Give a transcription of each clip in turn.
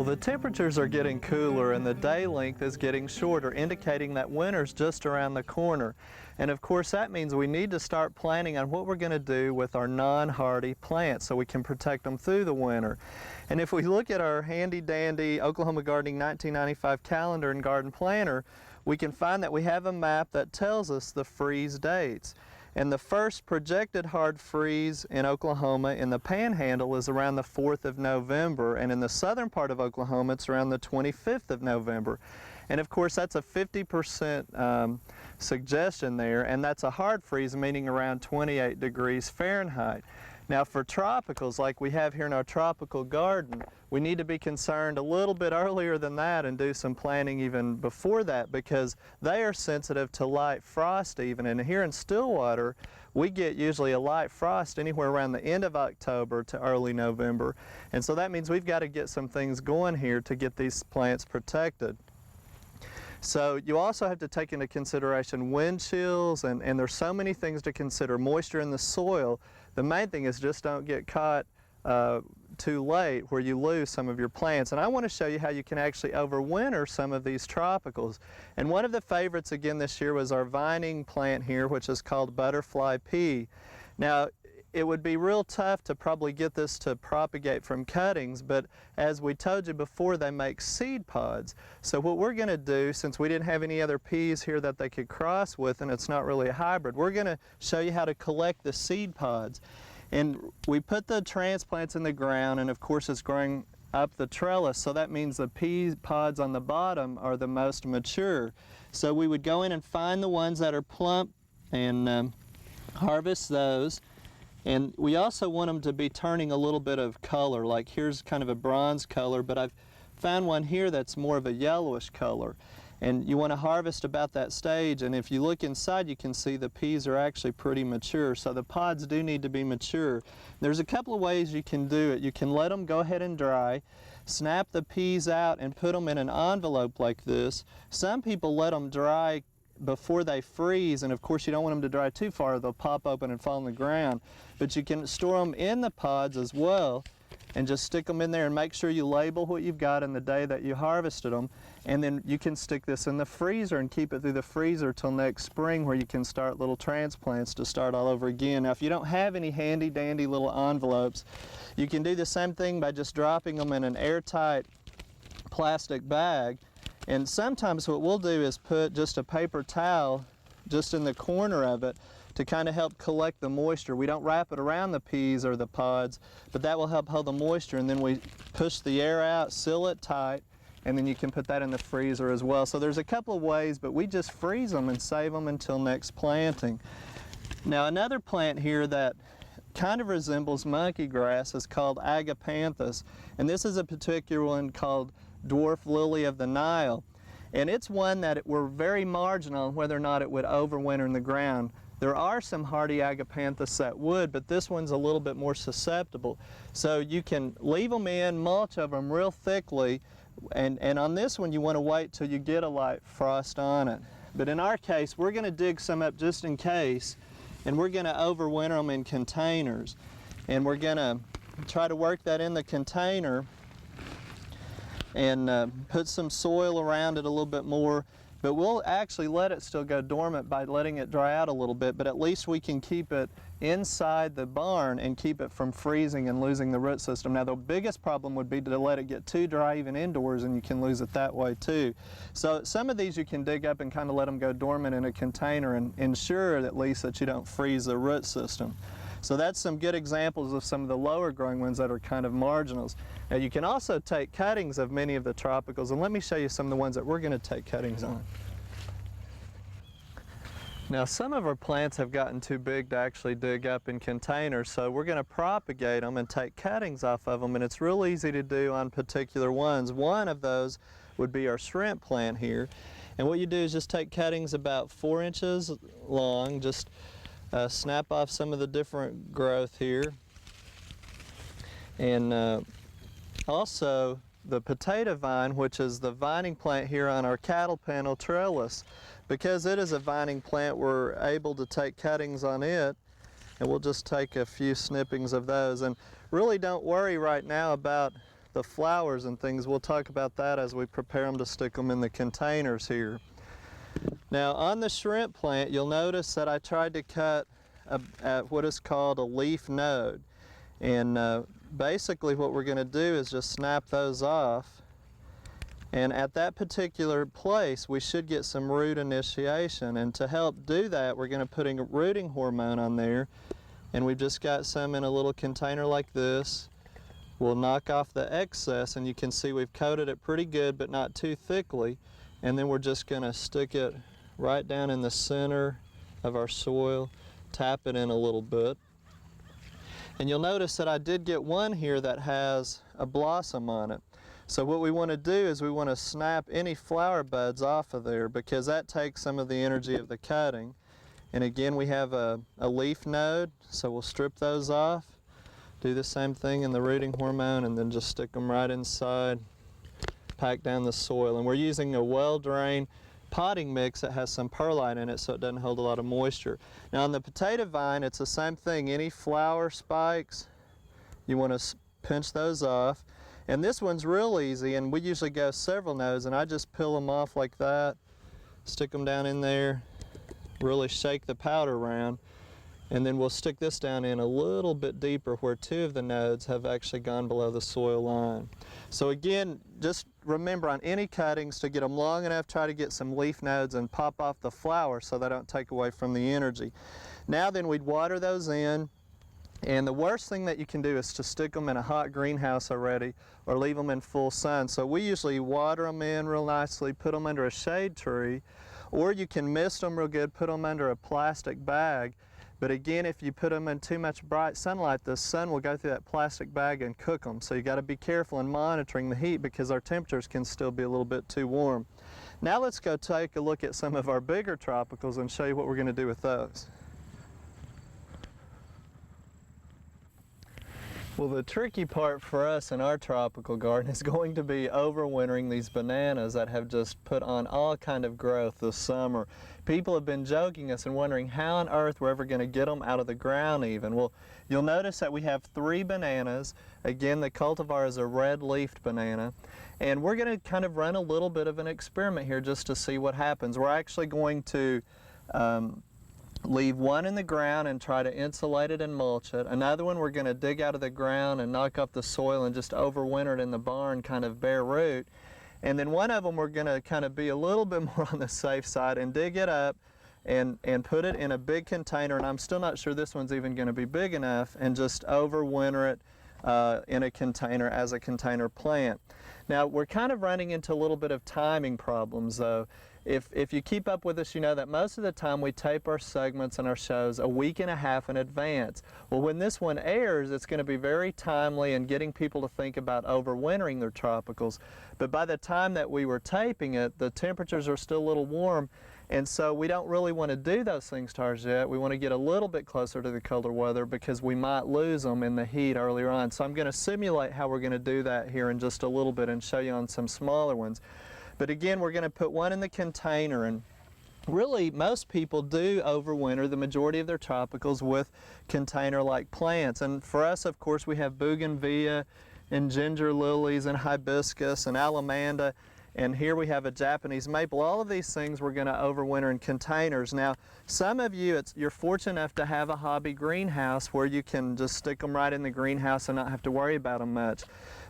Well, the temperatures are getting cooler and the day length is getting shorter, indicating that winter's just around the corner. And of course that means we need to start planning on what we're going to do with our non-hardy plants so we can protect them through the winter. And if we look at our handy-dandy Oklahoma Gardening 1995 calendar and garden planner, we can find that we have a map that tells us the freeze dates. And the first projected hard freeze in Oklahoma in the Panhandle is around the 4th of November, and in the southern part of Oklahoma it's around the 25th of November. And of course that's a 50% suggestion there, and that's a hard freeze, meaning around 28 degrees Fahrenheit. Now for tropicals like we have here in our tropical garden, we need to be concerned a little bit earlier than that and do some planning even before that, because they are sensitive to light frost even. And here in Stillwater, we get usually a light frost anywhere around the end of October to early November. And so that means we've got to get some things going here to get these plants protected. So you also have to take into consideration wind chills, and there's so many things to consider. Moisture in the soil. The main thing is just don't get caught too late where you lose some of your plants. And I want to show you how you can actually overwinter some of these tropicals. And one of the favorites again this year was our vining plant here, which is called butterfly pea. Now it would be real tough to probably get this to propagate from cuttings, but as we told you before, they make seed pods. So what we're going to do, since we didn't have any other peas here that they could cross with and it's not really a hybrid, we're going to show you how to collect the seed pods. And we put the transplants in the ground, and of course it's growing up the trellis, so that means the pea pods on the bottom are the most mature. So we would go in and find the ones that are plump and harvest those. And we also want them to be turning a little bit of color, like here's kind of a bronze color, but I've found one here that's more of a yellowish color. And you want to harvest about that stage, and if you look inside you can see the peas are actually pretty mature, so the pods do need to be mature. There's a couple of ways you can do it. You can let them go ahead and dry, snap the peas out and put them in an envelope like this. Some people let them dry before they freeze, and of course you don't want them to dry too far, they'll pop open and fall on the ground. But you can store them in the pods as well and just stick them in there, and make sure you label what you've got in the day that you harvested them. And then you can stick this in the freezer and keep it through the freezer till next spring, where you can start little transplants to start all over again. Now if you don't have any handy dandy little envelopes, you can do the same thing by just dropping them in an airtight plastic bag. And sometimes what we'll do is put just a paper towel just in the corner of it to kind of help collect the moisture. We don't wrap it around the peas or the pods, but that will help hold the moisture, and then we push the air out, seal it tight, and then you can put that in the freezer as well. So there's a couple of ways, but we just freeze them and save them until next planting. Now another plant here that kind of resembles monkey grass is called agapanthus, and this is a particular one called dwarf lily of the Nile. And it's one that we're very marginal on whether or not it would overwinter in the ground. There are some hardy agapanthus that would, but this one's a little bit more susceptible. So you can leave them in, mulch of them real thickly, and on this one you want to wait till you get a light frost on it. But in our case, we're going to dig some up just in case, and we're going to overwinter them in containers. And we're going to try to work that in the container and put some soil around it a little bit more, but we'll actually let it still go dormant by letting it dry out a little bit, but at least we can keep it inside the barn and keep it from freezing and losing the root system. Now the biggest problem would be to let it get too dry even indoors, and you can lose it that way too. So some of these you can dig up and kind of let them go dormant in a container and ensure at least that you don't freeze the root system. So that's some good examples of some of the lower growing ones that are kind of marginals. Now you can also take cuttings of many of the tropicals, and let me show you some of the ones that we're going to take cuttings on. Now some of our plants have gotten too big to actually dig up in containers, so we're going to propagate them and take cuttings off of them, and it's real easy to do on particular ones. One of those would be our shrimp plant here, and what you do is just take cuttings about 4 inches long, just snap off some of the different growth here, and also the potato vine, which is the vining plant here on our cattle panel trellis. Because it is a vining plant, we're able to take cuttings on it, and we'll just take a few snippings of those. And really don't worry right now about the flowers and things. We'll talk about that as we prepare them to stick them in the containers here. Now on the shrimp plant, you'll notice that I tried to cut at what is called a leaf node. And basically what we're going to do is just snap those off. And at that particular place, we should get some root initiation. And to help do that, we're going to put a rooting hormone on there. And we've just got some in a little container like this. We'll knock off the excess, and you can see we've coated it pretty good, but not too thickly. And then we're just going to stick it right down in the center of our soil, tap it in a little bit. And you'll notice that I did get one here that has a blossom on it. So what we want to do is we want to snap any flower buds off of there, because that takes some of the energy of the cutting. And again, we have a leaf node, so we'll strip those off, do the same thing in the rooting hormone, and then just stick them right inside, pack down the soil. And we're using a well-drained potting mix that has some perlite in it so it doesn't hold a lot of moisture. Now on the potato vine, it's the same thing. Any flower spikes, you want to pinch those off. And this one's real easy, and we usually go several nodes, and I just peel them off like that, stick them down in there, really shake the powder around, and then we'll stick this down in a little bit deeper where two of the nodes have actually gone below the soil line. So again, just remember on any cuttings to get them long enough, try to get some leaf nodes and pop off the flower so they don't take away from the energy. Now then, we'd water those in. And the worst thing that you can do is to stick them in a hot greenhouse already or leave them in full sun. So we usually water them in real nicely, put them under a shade tree, or you can mist them real good, put them under a plastic bag. But again, if you put them in too much bright sunlight, the sun will go through that plastic bag and cook them. So you got to be careful in monitoring the heat, because our temperatures can still be a little bit too warm. Now let's go take a look at some of our bigger tropicals and show you what we're going to do with those. Well, the tricky part for us in our tropical garden is going to be overwintering these bananas that have just put on all kind of growth this summer. People have been joking us and wondering how on earth we're ever going to get them out of the ground even. Well, you'll notice that we have 3 bananas. Again, the cultivar is a red-leafed banana. And we're going to kind of run a little bit of an experiment here just to see what happens. We're actually going to leave one in the ground and try to insulate it and mulch it. Another one we're going to dig out of the ground and knock up the soil and just overwinter it in the barn, kind of bare root. And then one of them we're going to kind of be a little bit more on the safe side and dig it up and put it in a big container, and I'm still not sure this one's even going to be big enough, and just overwinter it in a container as a container plant. Now we're kind of running into a little bit of timing problems though. If you keep up with us, you know that most of the time we tape our segments and our shows a week and a half in advance. Well, when this one airs, it's going to be very timely in getting people to think about overwintering their tropicals. But by the time that we were taping it, the temperatures are still a little warm, and so we don't really want to do those things to ours yet. We want to get a little bit closer to the colder weather because we might lose them in the heat earlier on. So I'm going to simulate how we're going to do that here in just a little bit and show you on some smaller ones. But again, we're going to put one in the container, and really most people do overwinter the majority of their tropicals with container-like plants. And for us, of course, we have bougainvillea and ginger lilies and hibiscus and alamanda, and here we have a Japanese maple. All of these things we're going to overwinter in containers. Now, some of you, you're fortunate enough to have a hobby greenhouse where you can just stick them right in the greenhouse and not have to worry about them much.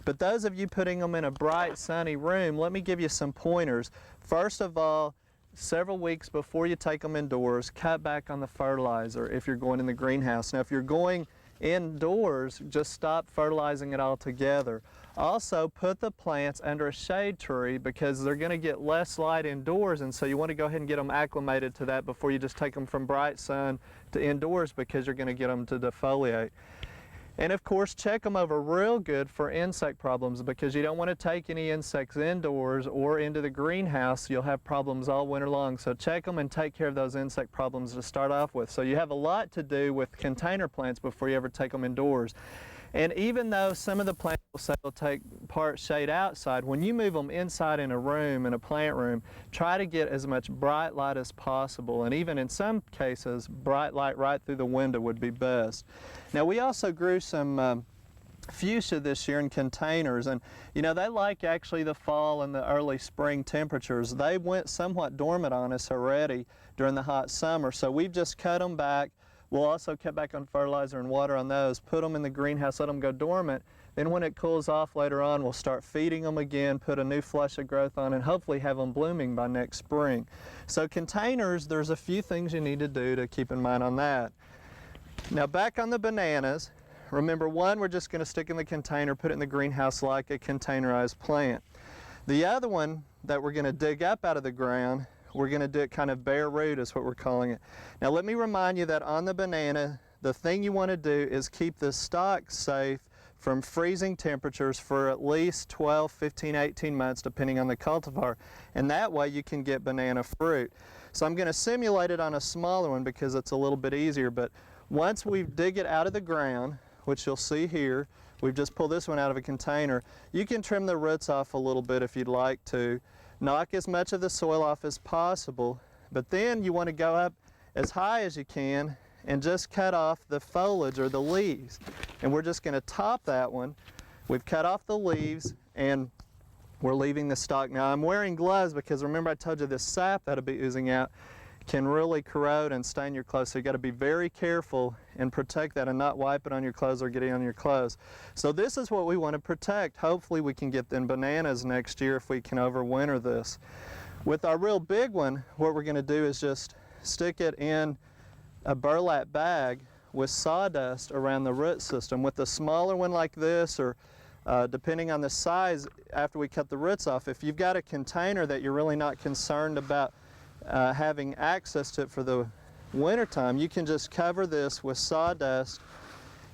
But those of you putting them in a bright, sunny room, let me give you some pointers. First of all, several weeks before you take them indoors, cut back on the fertilizer if you're going in the greenhouse. Now, if you're going indoors, just stop fertilizing it altogether. Also, put the plants under a shade tree because they're going to get less light indoors, and so you want to go ahead and get them acclimated to that before you just take them from bright sun to indoors, because you're going to get them to defoliate. And of course, check them over real good for insect problems, because you don't want to take any insects indoors or into the greenhouse. You'll have problems all winter long. So check them and take care of those insect problems to start off with. So you have a lot to do with container plants before you ever take them indoors. And even though some of the plants will say they'll take part shade outside, when you move them inside in a room, in a plant room, try to get as much bright light as possible. And even in some cases, bright light right through the window would be best. Now, we also grew some fuchsia this year in containers, and you know, they like actually the fall and the early spring temperatures. They went somewhat dormant on us already during the hot summer, so we've just cut them back. We'll also cut back on fertilizer and water on those, put them in the greenhouse, let them go dormant. Then when it cools off later on, we'll start feeding them again, put a new flush of growth on, and hopefully have them blooming by next spring. So containers, there's a few things you need to do to keep in mind on that. Now back on the bananas, remember, one, we're just going to stick in the container, put it in the greenhouse like a containerized plant. The other one that we're going to dig up out of the ground, we're going to do it kind of bare root is what we're calling it. Now let me remind you that on the banana, the thing you want to do is keep the stalk safe from freezing temperatures for at least 12, 15, 18 months depending on the cultivar, and that way you can get banana fruit. So I'm going to simulate it on a smaller one because it's a little bit easier, but once we dig it out of the ground, which you'll see here, we've just pulled this one out of a container, you can trim the roots off a little bit if you'd like to. Knock as much of the soil off as possible, but then you want to go up as high as you can and just cut off the foliage or the leaves. And we're just going to top that one. We've cut off the leaves and we're leaving the stalk. Now I'm wearing gloves because remember I told you this sap that'll be oozing out can really corrode and stain your clothes, so you got to be very careful and protect that and not wipe it on your clothes or get it on your clothes. So this is what we want to protect. Hopefully we can get them bananas next year if we can overwinter this. With our real big one, what we're going to do is just stick it in a burlap bag with sawdust around the root system. With a smaller one like this, or depending on the size after we cut the roots off, if you've got a container that you're really not concerned about having access to it for the winter time, you can just cover this with sawdust.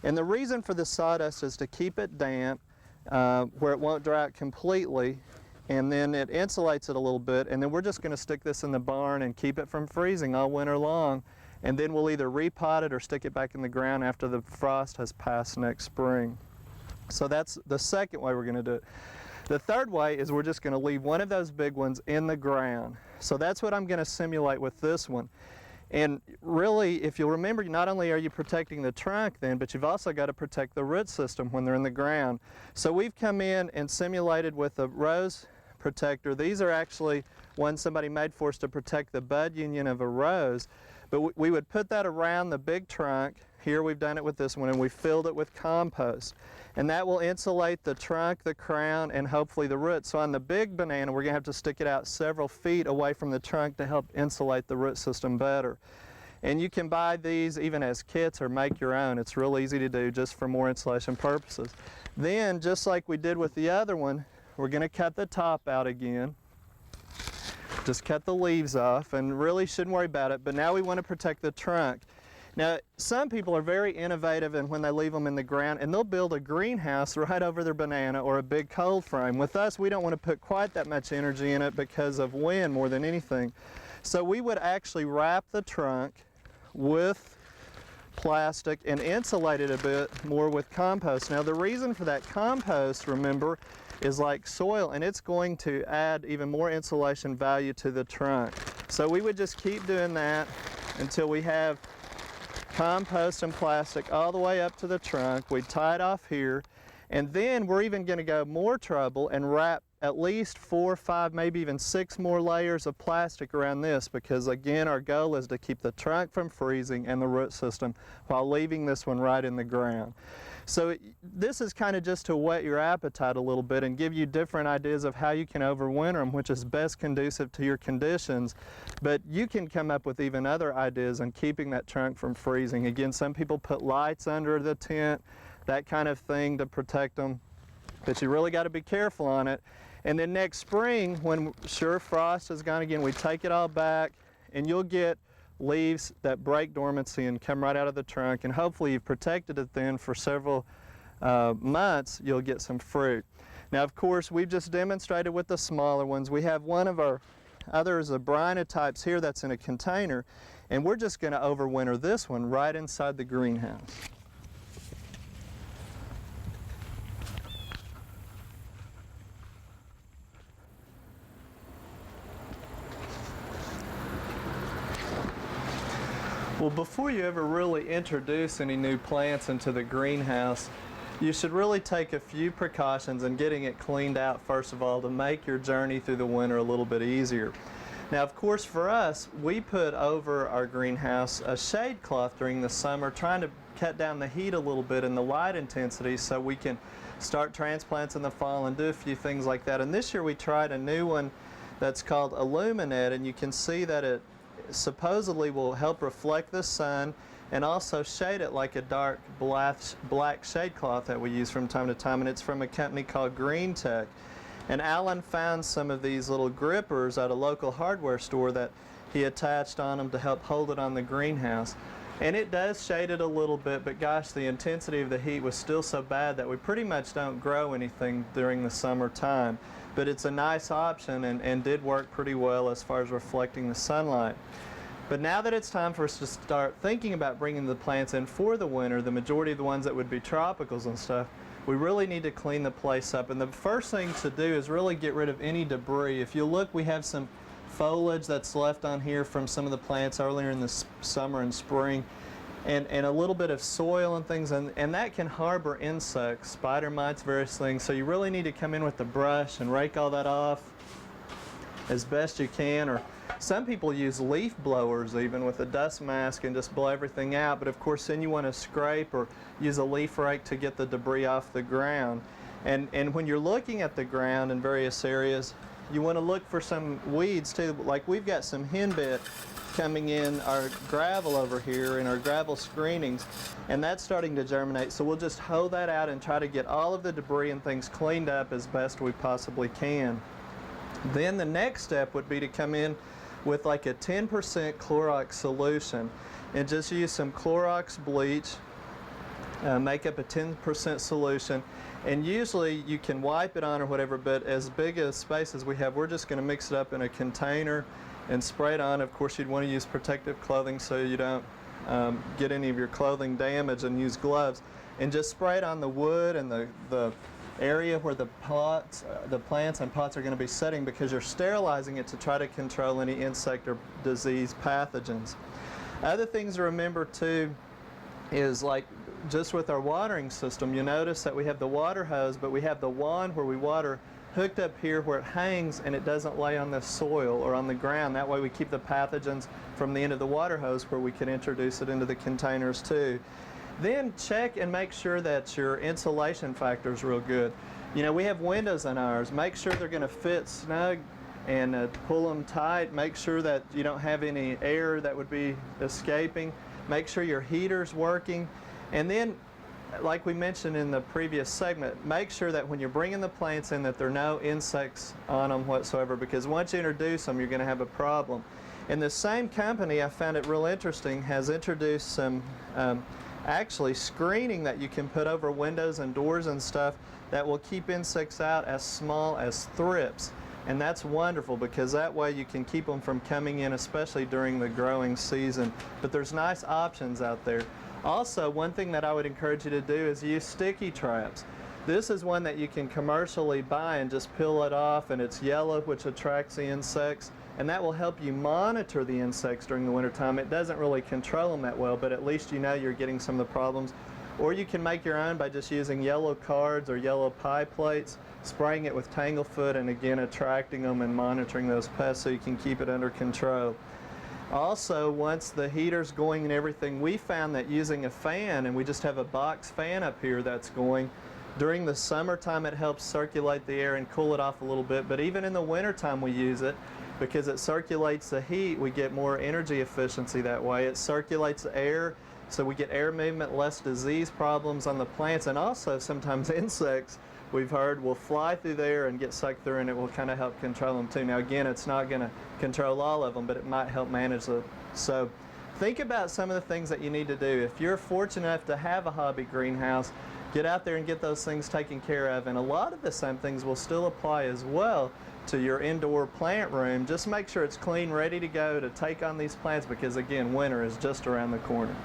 And the reason for the sawdust is to keep it damp where it won't dry out completely, and then it insulates it a little bit, and then we're just going to stick this in the barn and keep it from freezing all winter long, and then we'll either repot it or stick it back in the ground after the frost has passed next spring. So that's the second way we're going to do it. The third way is we're just going to leave one of those big ones in the ground. So that's what I'm going to simulate with this one. And really, if you'll remember, not only are you protecting the trunk then, but you've also got to protect the root system when they're in the ground. So we've come in and simulated with a rose protector. These are actually ones somebody made for us to protect the bud union of a rose. But we would put that around the big trunk. Here we've done it with this one, and we filled it with compost. And that will insulate the trunk, the crown, and hopefully the roots. So on the big banana, we're going to have to stick it out several feet away from the trunk to help insulate the root system better. And you can buy these even as kits or make your own. It's real easy to do just for more insulation purposes. Then, just like we did with the other one, we're going to cut the top out again. Just cut the leaves off, and really shouldn't worry about it, but now we want to protect the trunk. Now, some people are very innovative and when they leave them in the ground, and they'll build a greenhouse right over their banana or a big cold frame. With us, we don't want to put quite that much energy in it because of wind more than anything. So we would actually wrap the trunk with plastic and insulate it a bit more with compost. Now, the reason for that compost, remember, is like soil, and it's going to add even more insulation value to the trunk. So we would just keep doing that until we have compost and plastic all the way up to the trunk. We tie it off here, and then we're even going to go more trouble and wrap at least 4, 5, maybe even 6 more layers of plastic around this, because again our goal is to keep the trunk from freezing and the root system while leaving this one right in the ground. So this is kind of just to whet your appetite a little bit and give you different ideas of how you can overwinter them, which is best conducive to your conditions. But you can come up with even other ideas on keeping that trunk from freezing. Again, some people put lights under the tent, that kind of thing to protect them. But you really got to be careful on it. And then next spring, when sure frost is gone again, we take it all back, and you'll get leaves that break dormancy and come right out of the trunk, and hopefully you've protected it then for several months. You'll get some fruit. Now, of course, we've just demonstrated with the smaller ones. We have one of our others, a Bryna types here, that's in a container, and we're just going to overwinter this one right inside the greenhouse. Well, before you ever really introduce any new plants into the greenhouse, You should really take a few precautions in getting it cleaned out first of all to make your journey through the winter a little bit easier. Now, of course, for us, we put over our greenhouse a shade cloth during the summer, trying to cut down the heat a little bit and the light intensity so we can start transplants in the fall and do a few things like that. And this year we tried a new one that's called Illuminet, and you can see that it supposedly will help reflect the sun and also shade it like a dark black shade cloth that we use from time to time, and it's from a company called Green Tech. And Alan found some of these little grippers at a local hardware store that he attached on them to help hold it on the greenhouse. And it does shade it a little bit, but gosh, the intensity of the heat was still so bad that we pretty much don't grow anything during the summertime. But it's a nice option and did work pretty well as far as reflecting the sunlight. But now that it's time for us to start thinking about bringing the plants in for the winter, the majority of the ones that would be tropicals and stuff, we really need to clean the place up. And the first thing to do is really get rid of any debris. If you look, we have some foliage that's left on here from some of the plants earlier in the summer and spring, and a little bit of soil and things, and that can harbor insects, spider mites, various things. So you really need to come in with the brush and rake all that off as best you can, or some people use leaf blowers even with a dust mask and just blow everything out, but of course then you want to scrape or use a leaf rake to get the debris off the ground. And when you're looking at the ground in various areas, you want to look for some weeds too, like we've got some henbit coming in our gravel over here in our gravel screenings, and that's starting to germinate, so we'll just hoe that out and try to get all of the debris and things cleaned up as best we possibly can. Then the next step would be to come in with like a 10% Clorox solution and just use some Clorox bleach, make up a 10% solution, and usually you can wipe it on or whatever, but as big a space as we have, we're just going to mix it up in a container and spray it on. Of course, you'd want to use protective clothing so you don't get any of your clothing damaged, and use gloves, and just spray it on the wood and the area where the plants and pots are going to be setting, because you're sterilizing it to try to control any insect or disease pathogens. Other things to remember too is, like just with our watering system, you notice that we have the water hose, but we have the wand where we water hooked up here where it hangs and it doesn't lay on the soil or on the ground. That way we keep the pathogens from the end of the water hose where we can introduce it into the containers too. Then check and make sure that your insulation factor is real good. You know, we have windows in ours. Make sure they're going to fit snug and pull them tight. Make sure that you don't have any air that would be escaping. Make sure your heater's working. And then, like we mentioned in the previous segment, make sure that when you're bringing the plants in that there are no insects on them whatsoever, because once you introduce them, you're going to have a problem. And the same company, I found it real interesting, has introduced some actually screening that you can put over windows and doors and stuff that will keep insects out as small as thrips. And that's wonderful, because that way you can keep them from coming in, especially during the growing season. But there's nice options out there. Also, one thing that I would encourage you to do is use sticky traps. This is one that you can commercially buy and just peel it off, and it's yellow, which attracts the insects, and that will help you monitor the insects during the wintertime. It doesn't really control them that well, but at least you know you're getting some of the problems. Or you can make your own by just using yellow cards or yellow pie plates, spraying it with tanglefoot, and again attracting them and monitoring those pests so you can keep it under control. Also, once the heater's going and everything, we found that using a fan, and we just have a box fan up here that's going, during the summertime it helps circulate the air and cool it off a little bit, but even in the wintertime we use it because it circulates the heat. We get more energy efficiency that way. It circulates the air, so we get air movement, less disease problems on the plants, and also sometimes insects, we've heard, will fly through there and get sucked through, and it will kind of help control them too. Now again, it's not going to control all of them, but it might help manage them. So think about some of the things that you need to do. If you're fortunate enough to have a hobby greenhouse, get out there and get those things taken care of. And a lot of the same things will still apply as well to your indoor plant room. Just make sure it's clean, ready to go to take on these plants, because again, winter is just around the corner.